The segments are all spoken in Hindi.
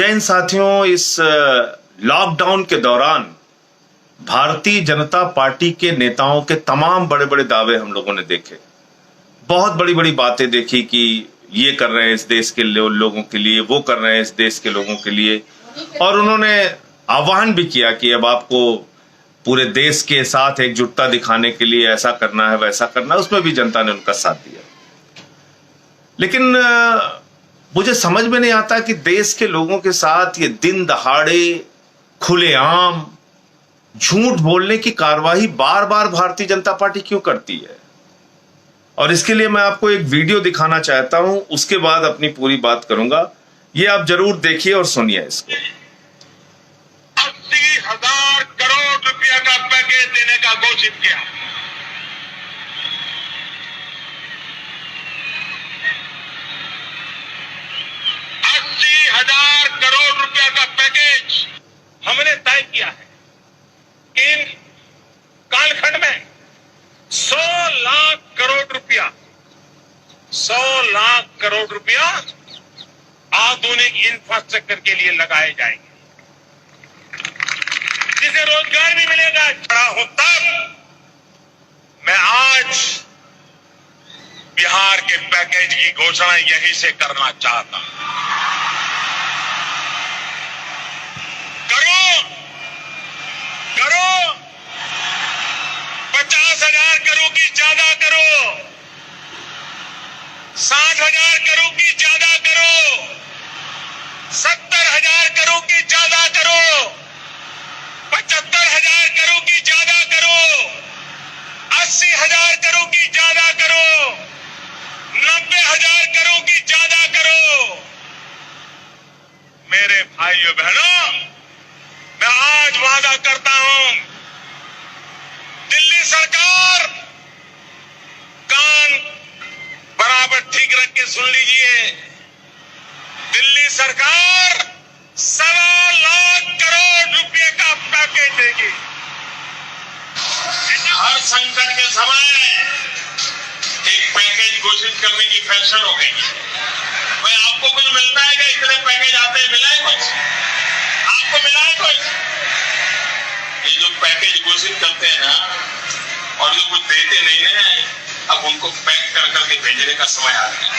जय हिंद साथियों। इस लॉकडाउन के दौरान भारतीय जनता पार्टी के नेताओं के तमाम बड़े बड़े दावे हम लोगों ने देखे। बहुत बड़ी बड़ी बातें देखी कि ये कर रहे हैं इस देश के लोगों के लिए, वो कर रहे हैं इस देश के लोगों के लिए, और उन्होंने आह्वान भी किया कि अब आपको पूरे देश के साथ एकजुटता दिखाने के लिए ऐसा करना है, वैसा करना है। उसमें भी जनता ने उनका साथ दिया। लेकिन मुझे समझ में नहीं आता कि देश के लोगों के साथ ये दिन दहाड़े खुलेआम झूठ बोलने की कार्रवाई बार बार भारतीय जनता पार्टी क्यों करती है। और इसके लिए मैं आपको एक वीडियो दिखाना चाहता हूं, उसके बाद अपनी पूरी बात करूंगा। ये आप जरूर देखिए और सुनिए इसको। 80,000 करोड़ रुपया का पैकेज देने का घोषित किया। करोड़ रुपया का पैकेज हमने तय किया है कि इन कालखंड में 100 लाख करोड़ रुपया 100 लाख करोड़ रुपया आधुनिक इंफ्रास्ट्रक्चर के लिए लगाए जाएंगे, जिसे रोजगार भी मिलेगा। खड़ा हूं तब मैं आज बिहार के पैकेज की घोषणा यहीं से करना चाहता हूं। करो 50,000 करो कि ज्यादा करो, 60,000 करो कि ज्यादा करो, 70,000 करो कि ज्यादा करो, 75,000 करो कि ज्यादा करो, 80,000 करो कि ज्यादा करो, 90,000 करो कि ज्यादा करो। मेरे भाइयों बहनों, मैं आज वादा करता हूं, दिल्ली सरकार कान बराबर ठीक रख के सुन लीजिए। दिल्ली सरकार 1.25 लाख करोड़ रुपए का पैकेज देगी। हर संकट के समय एक पैकेज घोषित करने की फैशन हो गई है। भाई आपको कुछ मिलता है क्या? इतने पैकेज आते हैं, मिला है कुछ? आपको मिला है कुछ? ये जो पैकेज घोषित करते हैं ना, और जो कुछ देते नहीं है, अब उनको पैक कर करके भेजने का समय आ गया।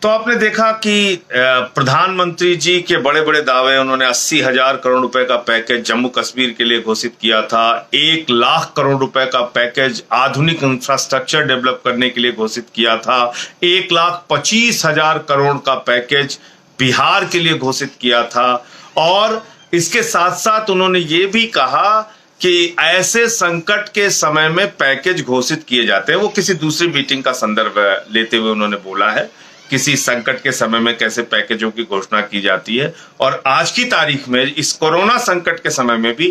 तो आपने देखा कि प्रधानमंत्री जी के बड़े बड़े दावे, उन्होंने 80,000 करोड़ रुपए का पैकेज जम्मू कश्मीर के लिए घोषित किया था। 1 लाख करोड़ रुपए का पैकेज आधुनिक इंफ्रास्ट्रक्चर डेवलप करने के लिए घोषित किया था। 1,25,000 करोड़ का पैकेज बिहार के लिए घोषित किया था। और इसके साथ साथ उन्होंने ये भी कहा कि ऐसे संकट के समय में पैकेज घोषित किए जाते हैं। वो किसी दूसरी मीटिंग का संदर्भ लेते हुए उन्होंने बोला है, किसी संकट के समय में कैसे पैकेजों की घोषणा की जाती है। और आज की तारीख में इस कोरोना संकट के समय में भी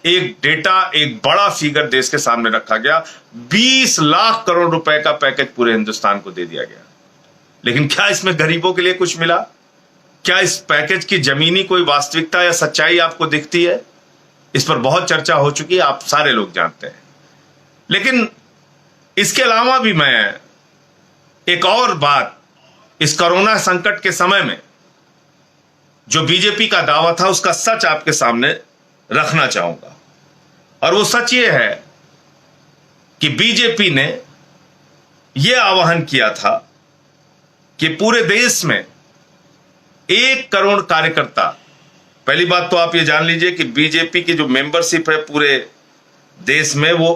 एक डेटा, एक बड़ा फिगर देश के सामने रखा गया। 20 लाख करोड़ रुपए का पैकेज पूरे हिंदुस्तान को दे दिया गया। लेकिन क्या इसमें गरीबों के लिए कुछ मिला? क्या इस पैकेज की जमीनी कोई वास्तविकता या सच्चाई आपको दिखती है? इस पर बहुत चर्चा हो चुकी है, आप सारे लोग जानते हैं। लेकिन इसके अलावा भी मैं एक और बात, इस कोरोना संकट के समय में जो बीजेपी का दावा था उसका सच आपके सामने रखना चाहूंगा। और वो सच ये है कि बीजेपी ने यह आह्वान किया था कि पूरे देश में 1 करोड़ कार्यकर्ता, पहली बात तो आप ये जान लीजिए कि बीजेपी की जो मेंबरशिप है पूरे देश में वो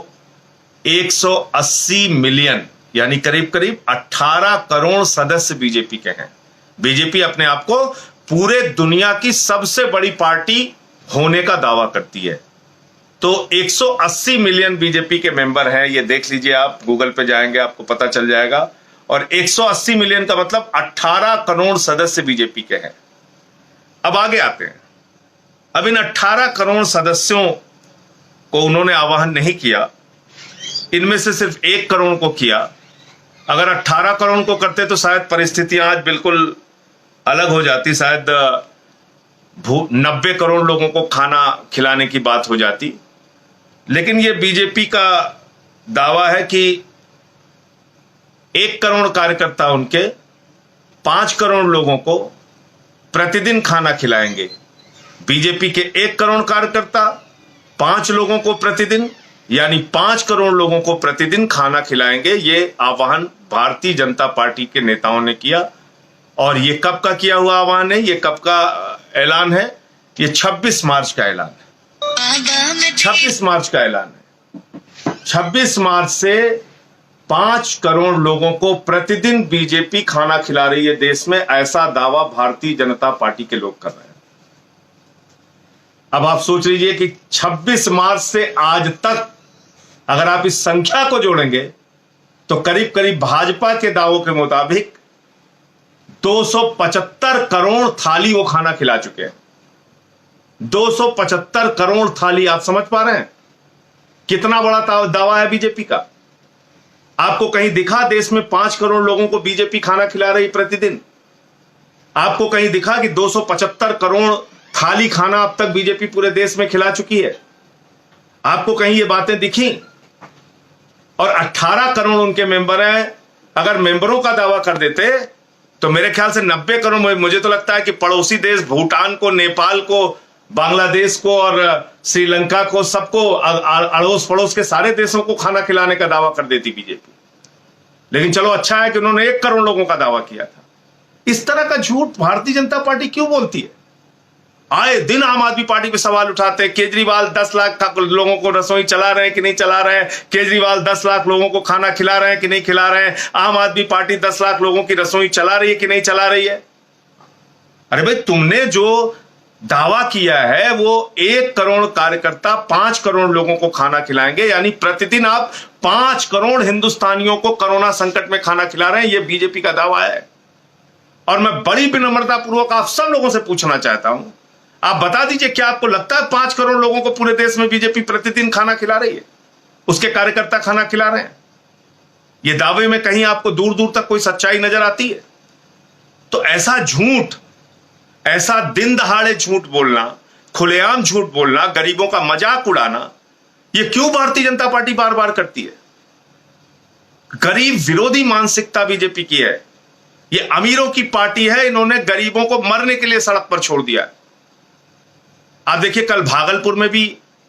180 मिलियन यानी करीब करीब 18 करोड़ सदस्य बीजेपी के हैं। बीजेपी अपने आप को पूरे दुनिया की सबसे बड़ी पार्टी होने का दावा करती है। तो 180 मिलियन बीजेपी के मेंबर हैं, ये देख लीजिए, आप गूगल पे जाएंगे आपको पता चल जाएगा। और 180 मिलियन का मतलब 18 करोड़ सदस्य बीजेपी के हैं। अब आगे आते हैं। अब इन 18 करोड़ सदस्यों को उन्होंने आह्वान नहीं किया, इनमें से सिर्फ 1 करोड़ को किया। अगर 18 करोड़ को करते तो शायद परिस्थितियां आज बिल्कुल अलग हो जाती। शायद 90 करोड़ लोगों को खाना खिलाने की बात हो जाती। लेकिन यह बीजेपी का दावा है कि 1 करोड़ कार्यकर्ता उनके 5 करोड़ लोगों को प्रतिदिन खाना खिलाएंगे। बीजेपी के 1 करोड़ कार्यकर्ता 5 लोगों को प्रतिदिन, यानी 5 करोड़ लोगों को प्रतिदिन खाना खिलाएंगे। ये आह्वान भारतीय जनता पार्टी के नेताओं ने किया। और ये कब का किया हुआ आह्वान है, ये कब का ऐलान है? ये 26 मार्च का ऐलान है। 26 मार्च का ऐलान है। 26 मार्च से 5 करोड़ लोगों को प्रतिदिन बीजेपी खाना खिला रही है देश में, ऐसा दावा भारतीय जनता पार्टी के लोग कर रहे हैं। अब आप सोच लीजिए कि 26 मार्च से आज तक अगर आप इस संख्या को जोड़ेंगे तो करीब करीब भाजपा के दावों के मुताबिक 275 करोड़ थाली वो खाना खिला चुके हैं। 275 करोड़ थाली। आप समझ पा रहे हैं कितना बड़ा दावा है बीजेपी का? आपको कहीं दिखा देश में 5 करोड़ लोगों को बीजेपी खाना खिला रही प्रतिदिन? आपको कहीं दिखा कि 275 करोड़ थाली खाना अब तक बीजेपी पूरे देश में खिला चुकी है? आपको कहीं ये बातें दिखी? और 18 करोड़ उनके मेंबर हैं। अगर मेंबरों का दावा कर देते तो मेरे ख्याल से 90 करोड़, मुझे तो लगता है कि पड़ोसी देश भूटान को, नेपाल को, बांग्लादेश को और श्रीलंका को, सबको, अड़ोस पड़ोस के सारे देशों को खाना खिलाने का दावा कर देती बीजेपी। लेकिन चलो अच्छा है कि उन्होंने 1 करोड़ लोगों का दावा किया था। इस तरह का झूठ भारतीय जनता पार्टी क्यों बोलती है? आए दिन आम आदमी पार्टी पे सवाल उठाते हैं। केजरीवाल 10 लाख लोगों को रसोई चला रहे हैं कि नहीं चला रहे हैं? केजरीवाल 10 लाख लोगों को खाना खिला रहे हैं कि नहीं खिला रहे हैं? आम आदमी पार्टी 10 लाख लोगों की रसोई चला रही है कि नहीं चला रही है? अरे भाई, तुमने जो दावा किया है वो 1 करोड़ कार्यकर्ता 5 करोड़ लोगों को खाना खिलाएंगे, यानी प्रतिदिन आप 5 करोड़ हिंदुस्तानियों को कोरोना संकट में खाना खिला रहे हैं। यह बीजेपी का दावा है। और मैं बड़ी विनम्रता पूर्वक आप सब लोगों से पूछना चाहता हूं, आप बता दीजिए, क्या आपको लगता है 5 करोड़ लोगों को पूरे देश में बीजेपी प्रतिदिन खाना खिला रही है? उसके कार्यकर्ता खाना खिला रहे हैं? ये दावे में कहीं आपको दूर दूर तक कोई सच्चाई नजर आती है? तो ऐसा झूठ, ऐसा दिन दहाड़े झूठ बोलना, खुलेआम झूठ बोलना, गरीबों का मजाक उड़ाना, ये क्यों भारतीय जनता पार्टी बार बार करती है? गरीब विरोधी मानसिकता बीजेपी की है। ये अमीरों की पार्टी है। इन्होंने गरीबों को मरने के लिए सड़क पर छोड़ दिया। आप देखिए, कल भागलपुर में भी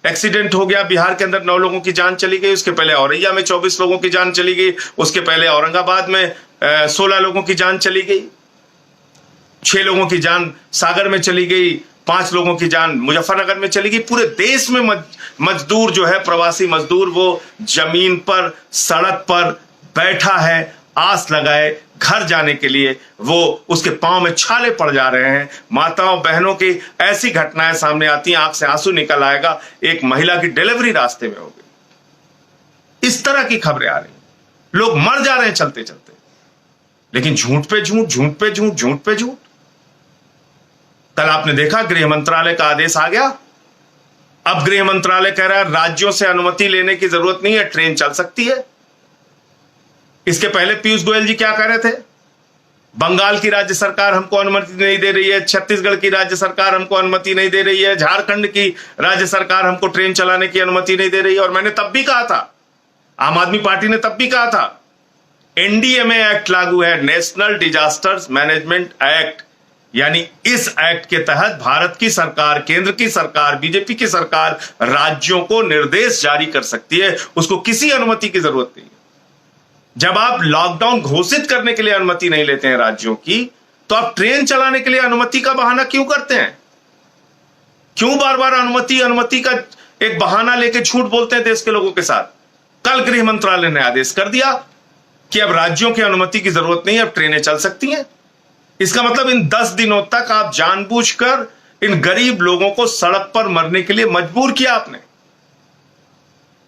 एक्सीडेंट हो गया। बिहार के अंदर 9 लोगों की जान चली गई। उसके पहले औरैया में 24 लोगों की जान चली गई। उसके पहले औरंगाबाद में 16 लोगों की जान चली गई। 6 लोगों की जान सागर में चली गई। 5 लोगों की जान मुजफ्फरनगर में चली गई। पूरे देश में मजदूर जो है, प्रवासी मजदूर, वो जमीन पर, सड़क पर बैठा है, आस लगाए घर जाने के लिए। वो उसके पांव में छाले पड़ जा रहे हैं। माताओं बहनों की ऐसी घटनाएं सामने आती हैं, आंख से आंसू निकल आएगा। एक महिला की डिलीवरी रास्ते में हो गई। इस तरह की खबरें आ रही, लोग मर जा रहे हैं चलते चलते। लेकिन झूठ पे झूठ, झूठ पे झूठ, झूठ पे झूठ। कल आपने देखा गृह मंत्रालय का आदेश आ गया। अब गृह मंत्रालय कह रहा है राज्यों से अनुमति लेने की जरूरत नहीं है, ट्रेन चल सकती है। इसके पहले पीयूष गोयल जी क्या कह रहे थे? बंगाल की राज्य सरकार हमको अनुमति नहीं दे रही है, छत्तीसगढ़ की राज्य सरकार हमको अनुमति नहीं दे रही है, झारखंड की राज्य सरकार हमको ट्रेन चलाने की अनुमति नहीं दे रही है। और मैंने तब भी कहा था, आम आदमी पार्टी ने तब भी कहा था, एनडीएमए एक्ट लागू है, नेशनल डिजास्टर्स मैनेजमेंट एक्ट। यानी इस एक्ट के तहत भारत की सरकार, केंद्र की सरकार, बीजेपी की सरकार राज्यों को निर्देश जारी कर सकती है। उसको किसी अनुमति की जरूरत नहीं है। जब आप लॉकडाउन घोषित करने के लिए अनुमति नहीं लेते हैं राज्यों की, तो आप ट्रेन चलाने के लिए अनुमति का बहाना क्यों करते हैं? क्यों बार बार अनुमति का एक बहाना लेके झूठ बोलते हैं देश के लोगों के साथ? कल गृह मंत्रालय ने आदेश कर दिया कि अब राज्यों की अनुमति की जरूरत नहीं है, अब ट्रेनें चल सकती हैं। इसका मतलब इन 10 दिनों तक आप जानबूझकर इन गरीब लोगों को सड़क पर मरने के लिए मजबूर किया आपने।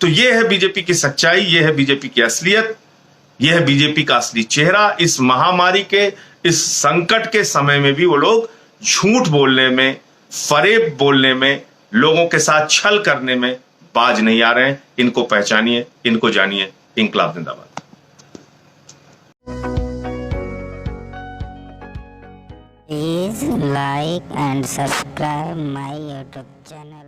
तो यह है बीजेपी की सच्चाई, यह है बीजेपी की असलियत, यह है बीजेपी का असली चेहरा। इस महामारी के, इस संकट के समय में भी वो लोग झूठ बोलने में, फरेब बोलने में, लोगों के साथ छल करने में बाज नहीं आ रहे हैं। इनको पहचानिए, इनको जानिए। इंकलाब जिंदाबाद। Please like and subscribe my YouTube channel.